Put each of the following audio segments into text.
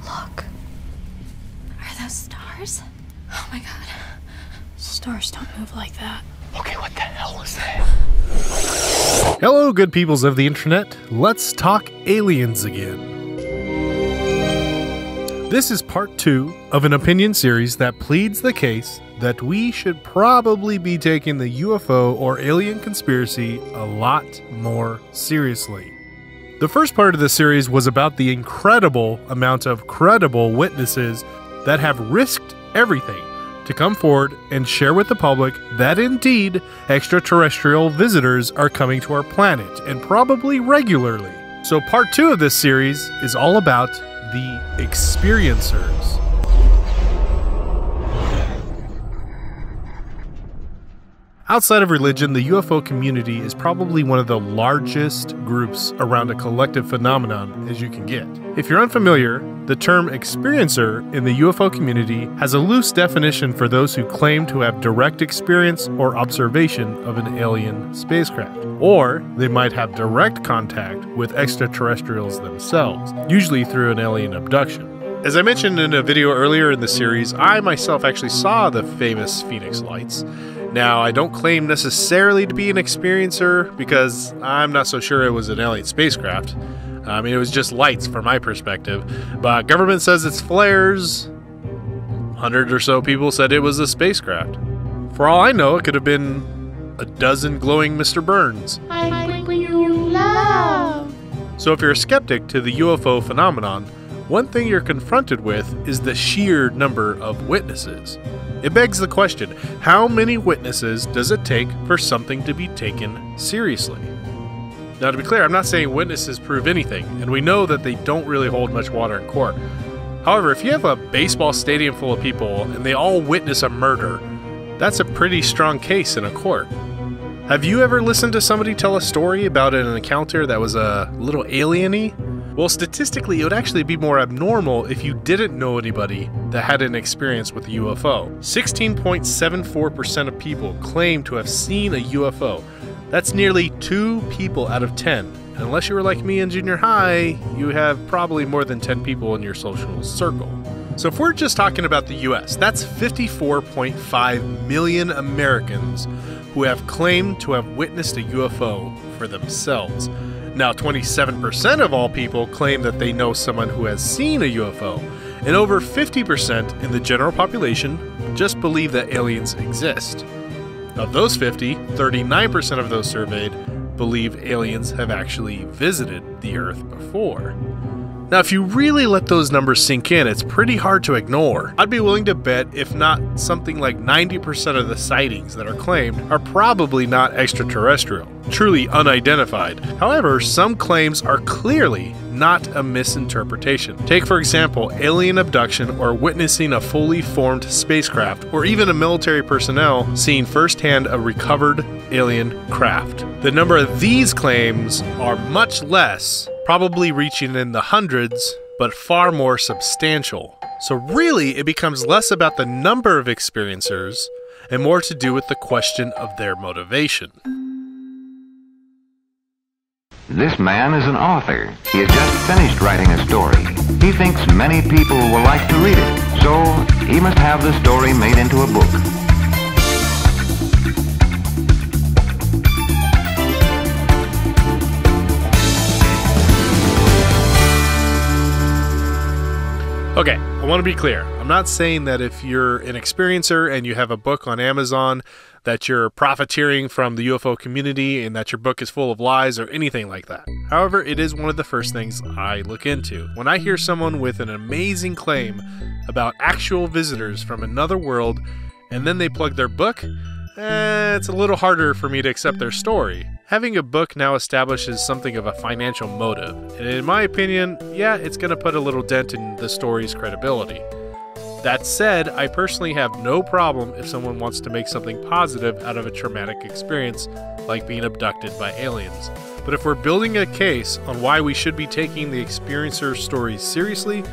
Look. Are those stars? Oh my god. Stars don't move like that. Okay, what the hell is that? Hello, good peoples of the internet. Let's talk aliens again. This is part 2 of an opinion series that pleads the case that we should probably be taking the UFO or alien conspiracy a lot more seriously. The first part of the series was about the incredible amount of credible witnesses that have risked everything to come forward and share with the public that indeed extraterrestrial visitors are coming to our planet, and probably regularly. So part 2 of this series is all about the experiencers. Outside of religion, the UFO community is probably one of the largest groups around a collective phenomenon as you can get. If you're unfamiliar, the term experiencer in the UFO community has a loose definition for those who claim to have direct experience or observation of an alien spacecraft. Or they might have direct contact with extraterrestrials themselves, usually through an alien abduction. As I mentioned in a video earlier in the series, I myself actually saw the famous Phoenix lights. Now, I don't claim necessarily to be an experiencer because I'm not so sure it was an alien spacecraft. I mean, it was just lights from my perspective, but government says it's flares. 100 or so people said it was a spacecraft. For all I know, it could have been a dozen glowing Mr. Burns. I bring you love. So if you're a skeptic to the UFO phenomenon, one thing you're confronted with is the sheer number of witnesses. It begs the question, how many witnesses does it take for something to be taken seriously? Now, to be clear, I'm not saying witnesses prove anything, and we know that they don't really hold much water in court. However, if you have a baseball stadium full of people and they all witness a murder, that's a pretty strong case in a court. Have you ever listened to somebody tell a story about an encounter that was a little alien-y? Well, statistically, it would actually be more abnormal if you didn't know anybody that had an experience with a UFO. 16.74% of people claim to have seen a UFO. That's nearly 2 people out of 10. And unless you were like me in junior high, you have probably more than 10 people in your social circle. So if we're just talking about the US, that's 54.5 million Americans who have claimed to have witnessed a UFO for themselves. Now, 27% of all people claim that they know someone who has seen a UFO, and over 50% in the general population just believe that aliens exist. Of those 50, 39% of those surveyed believe aliens have actually visited the Earth before. Now, if you really let those numbers sink in, it's pretty hard to ignore. I'd be willing to bet, if not something like 90% of the sightings that are claimed are probably not extraterrestrial, truly unidentified. However, some claims are clearly not a misinterpretation. Take, for example, alien abduction or witnessing a fully formed spacecraft, or even a military personnel seeing firsthand a recovered alien craft. The number of these claims are much less, probably reaching in the hundreds, but far more substantial. So really, it becomes less about the number of experiencers and more to do with the question of their motivation. This man is an author. He has just finished writing a story. He thinks many people will like to read it, so he must have the story made into a book. Okay, I want to be clear. I'm not saying that if you're an experiencer and you have a book on Amazon that you're profiteering from the UFO community and that your book is full of lies or anything like that. However, it is one of the first things I look into. When I hear someone with an amazing claim about actual visitors from another world and then they plug their book, it's a little harder for me to accept their story. Having a book now establishes something of a financial motive, and in my opinion, yeah, it's going to put a little dent in the story's credibility. That said, I personally have no problem if someone wants to make something positive out of a traumatic experience, like being abducted by aliens. But if we're building a case on why we should be taking the experiencer stories seriously,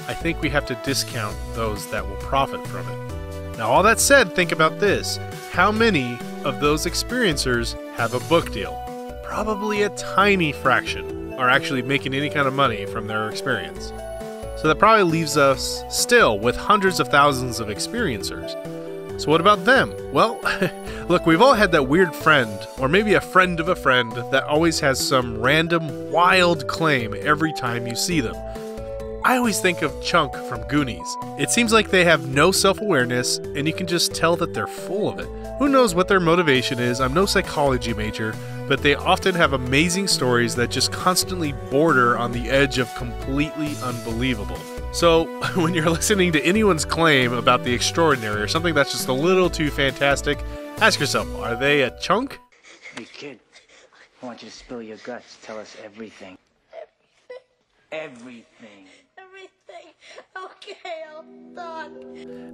I think we have to discount those that will profit from it. Now, all that said, think about this. How many of those experiencers have a book deal? Probably a tiny fraction are actually making any kind of money from their experience. So that probably leaves us still with hundreds of thousands of experiencers. So what about them? Well, look, we've all had that weird friend, or maybe a friend of a friend, that always has some random, wild claim every time you see them. I always think of Chunk from Goonies. It seems like they have no self-awareness, and you can just tell that they're full of it. Who knows what their motivation is? I'm no psychology major, but they often have amazing stories that just constantly border on the edge of completely unbelievable. So, when you're listening to anyone's claim about the extraordinary or something that's just a little too fantastic, ask yourself, are they a chunk? Hey kid, I want you to spill your guts. Tell us everything. Everything. Everything. Okay, I'll talk.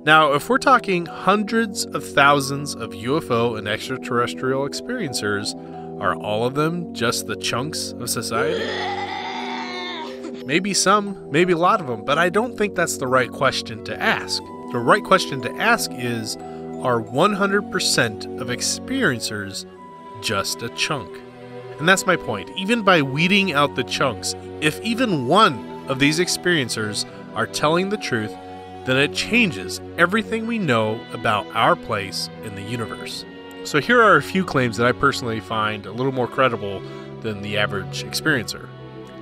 Now, if we're talking hundreds of thousands of UFO and extraterrestrial experiencers, are all of them just the chunks of society? Maybe some, maybe a lot of them, but I don't think that's the right question to ask. The right question to ask is, are 100% of experiencers just a chunk? And that's my point. Even by weeding out the chunks, if even one of these experiencers are telling the truth, then it changes everything we know about our place in the universe. So here are a few claims that I personally find a little more credible than the average experiencer.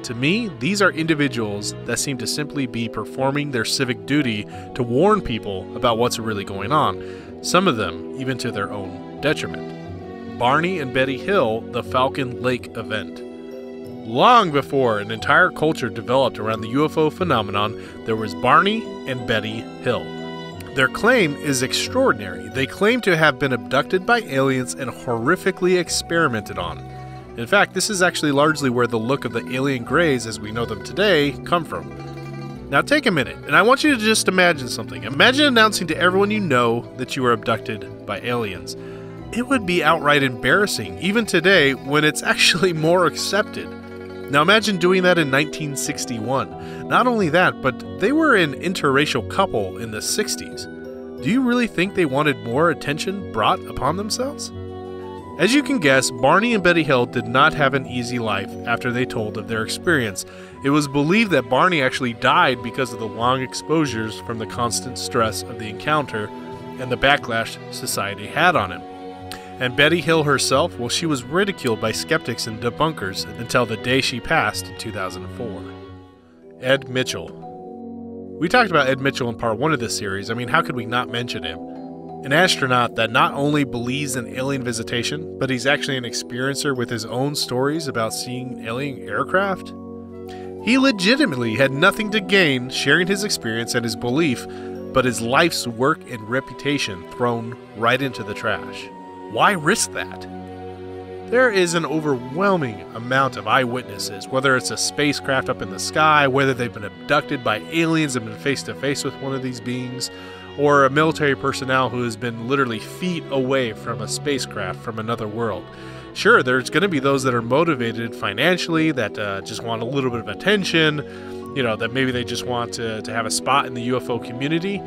To me, these are individuals that seem to simply be performing their civic duty to warn people about what's really going on, some of them even to their own detriment. Barney and Betty Hill, the Falcon Lake event. Long before an entire culture developed around the UFO phenomenon, there was Barney and Betty Hill. Their claim is extraordinary. They claim to have been abducted by aliens and horrifically experimented on. In fact, this is actually largely where the look of the alien greys as we know them today come from. Now take a minute, and I want you to just imagine something. Imagine announcing to everyone you know that you were abducted by aliens. It would be outright embarrassing, even today, when it's actually more accepted. Now imagine doing that in 1961. Not only that, but they were an interracial couple in the 60s. Do you really think they wanted more attention brought upon themselves? As you can guess, Barney and Betty Hill did not have an easy life after they told of their experience. It was believed that Barney actually died because of the long exposures from the constant stress of the encounter and the backlash society had on him. And Betty Hill herself, well, she was ridiculed by skeptics and debunkers until the day she passed in 2004. Ed Mitchell. We talked about Ed Mitchell in part 1 of this series. I mean, how could we not mention him? An astronaut that not only believes in alien visitation, but he's actually an experiencer with his own stories about seeing alien aircraft. He legitimately had nothing to gain sharing his experience and his belief, but his life's work and reputation thrown right into the trash. Why risk that? There is an overwhelming amount of eyewitnesses, whether it's a spacecraft up in the sky, whether they've been abducted by aliens and been face to face with one of these beings, or a military personnel who has been literally feet away from a spacecraft from another world. Sure, there's going to be those that are motivated financially, that just want a little bit of attention, that maybe they just want to have a spot in the UFO community.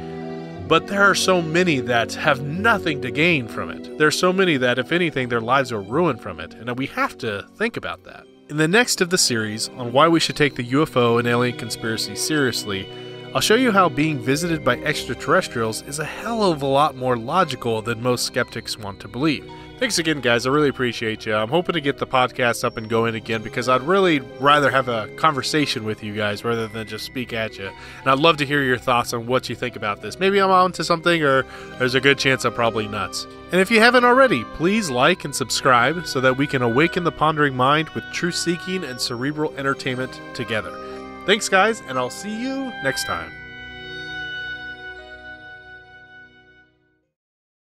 But there are so many that have nothing to gain from it. There are so many that, if anything, their lives are ruined from it, and we have to think about that. In the next of the series on why we should take the UFO and alien conspiracy seriously, I'll show you how being visited by extraterrestrials is a hell of a lot more logical than most skeptics want to believe. Thanks again, guys. I really appreciate you. I'm hoping to get the podcast up and going again because I'd really rather have a conversation with you guys rather than just speak at you. And I'd love to hear your thoughts on what you think about this. Maybe I'm onto something, or there's a good chance I'm probably nuts. And if you haven't already, please like and subscribe so that we can awaken the pondering mind with truth-seeking and cerebral entertainment together. Thanks, guys, and I'll see you next time.